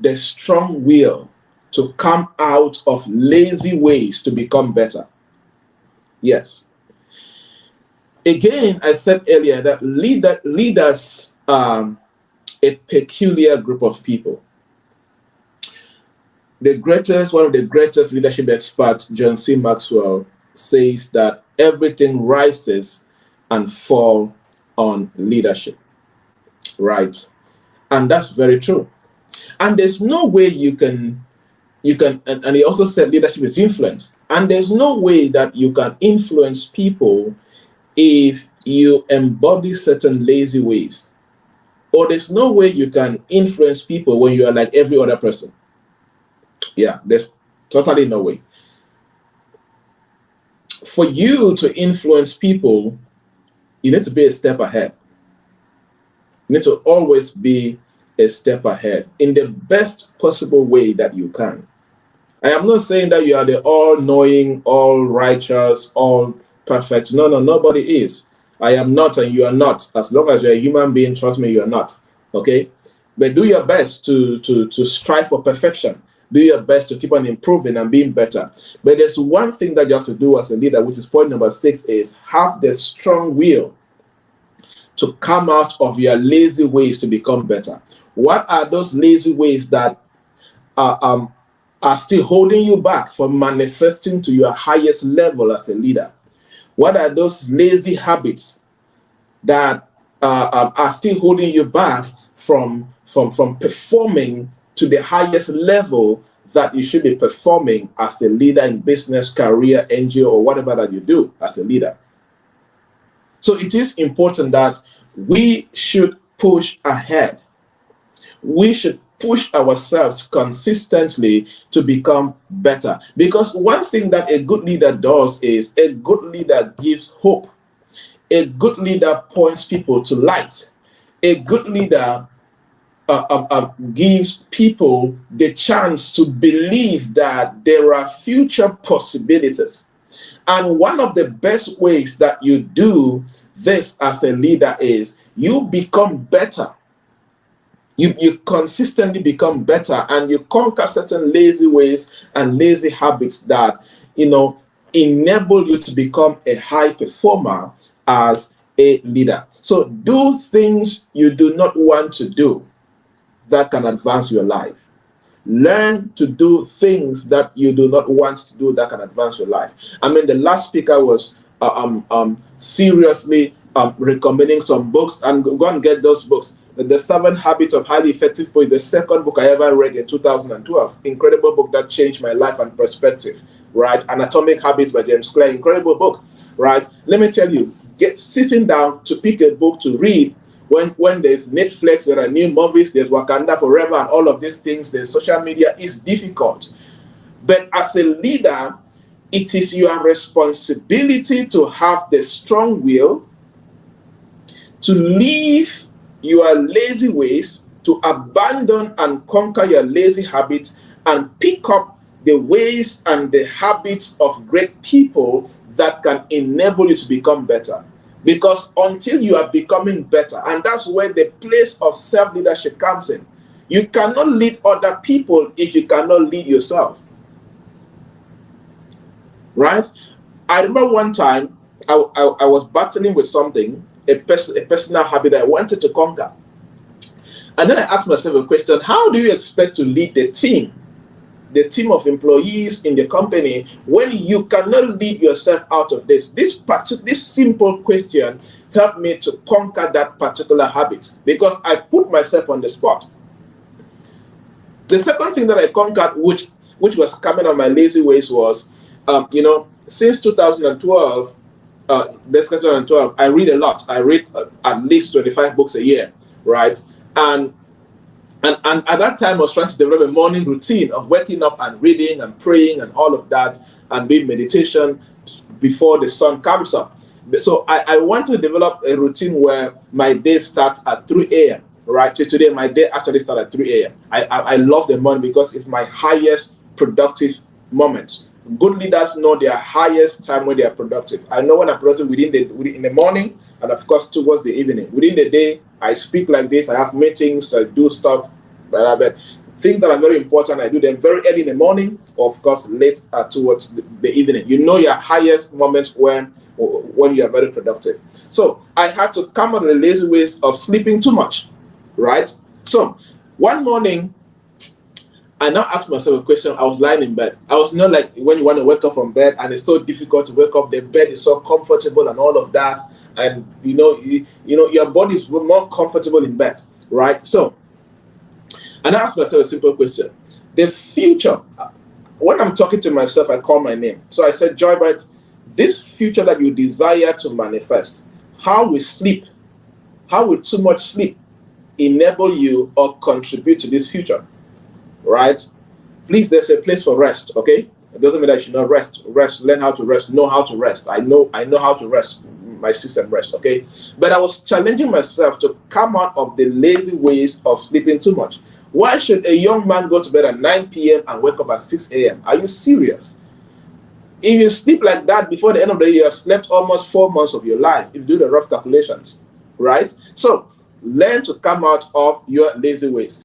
the strong will to come out of lazy ways to become better. Yes. Again, I said earlier that leaders are a peculiar group of people. One of the greatest leadership experts, John C. Maxwell, says that everything rises and falls on leadership. Right? And that's very true. And there's no way you can, and he also said leadership is influence. And there's no way that you can influence people if you embody certain lazy ways. Or there's no way you can influence people when you are like every other person. Yeah, there's totally no way. For you to influence people, you need to be a step ahead. You need to always be a step ahead in the best possible way that you can. I am not saying that you are the all-knowing, all-righteous, all-perfect. No, nobody is. I am not, and you are not. As long as you're a human being, trust me, you are not. Okay? But do your best to strive for perfection. Do your best to keep on improving and being better. But there's one thing that you have to do as a leader, which is point number 6, is have the strong will to come out of your lazy ways to become better. What are those lazy ways that are still holding you back from manifesting to your highest level as a leader? What are those lazy habits that are still holding you back from performing to the highest level that you should be performing as a leader in business, career, NGO, or whatever that you do as a leader? So it is important that we should push ahead. We should push ourselves consistently to become better. Because one thing that a good leader does is a good leader gives hope. A good leader points people to light. A good leader gives people the chance to believe that there are future possibilities. And one of the best ways that you do this as a leader is you become better. You consistently become better, and you conquer certain lazy ways and lazy habits that, enable you to become a high performer as a leader. So do things you do not want to do that can advance your life. Learn to do things that you do not want to do that can advance your life. I mean, the last speaker was seriously recommending some books, and go and get those books. The 7 Habits of Highly Effective People is the second book I ever read in 2012. Incredible book that changed my life and perspective, right? And Atomic Habits by James Clear, incredible book, right? Let me tell you, sitting down to pick a book to read when there's Netflix, there are new movies, there's Wakanda Forever, and all of these things, there's social media, is difficult. But as a leader, it is your responsibility to have the strong will to leave your lazy ways, to abandon and conquer your lazy habits, and pick up the ways and the habits of great people that can enable you to become better. Because until you are becoming better, and that's where the place of self-leadership comes in. You cannot lead other people if you cannot lead yourself. Right? I remember one time I was battling with something, a personal habit I wanted to conquer. And then I asked myself a question: how do you expect to lead the team of employees in the company when you cannot lead yourself out of this? This simple question helped me to conquer that particular habit, because I put myself on the spot. The second thing that I conquered, which was coming on my lazy ways, was, since 2012, I read a lot. I read at least 25 books a year, right? And at that time, I was trying to develop a morning routine of waking up and reading and praying and all of that, and doing meditation before the sun comes up. So I want to develop a routine where my day starts at 3 a.m., right? So today, my day actually starts at 3 a.m. I love the morning because it's my highest productive moment. Good leaders know their highest time when they are productive. I know when I'm productive in the morning, and of course towards the evening. Within the day, I speak like this, I have meetings, I do stuff, but things that are very important, I do them very early in the morning, or of course late towards the evening. You know your highest moments when you are very productive. So I had to come out of the lazy ways of sleeping too much, right? So one morning, I now asked myself a question. I was lying in bed. I was not like when you want to wake up from bed and it's so difficult to wake up. The bed is so comfortable and all of that, and your body is more comfortable in bed, right? So, and I asked myself a simple question: the future. When I'm talking to myself, I call my name. So I said, Joybert, this future that you desire to manifest, how will too much sleep enable you or contribute to this future? Right? Please, there's a place for rest, okay? It doesn't mean that you should not rest. Rest, learn how to rest, know how to rest. I know how to rest. My system rest, okay? But I was challenging myself to come out of the lazy ways of sleeping too much. Why should a young man go to bed at 9 p.m. and wake up at 6 a.m.? Are you serious? If you sleep like that before the end of the year, you have slept almost 4 months of your life, if you do the rough calculations, right? So learn to come out of your lazy ways.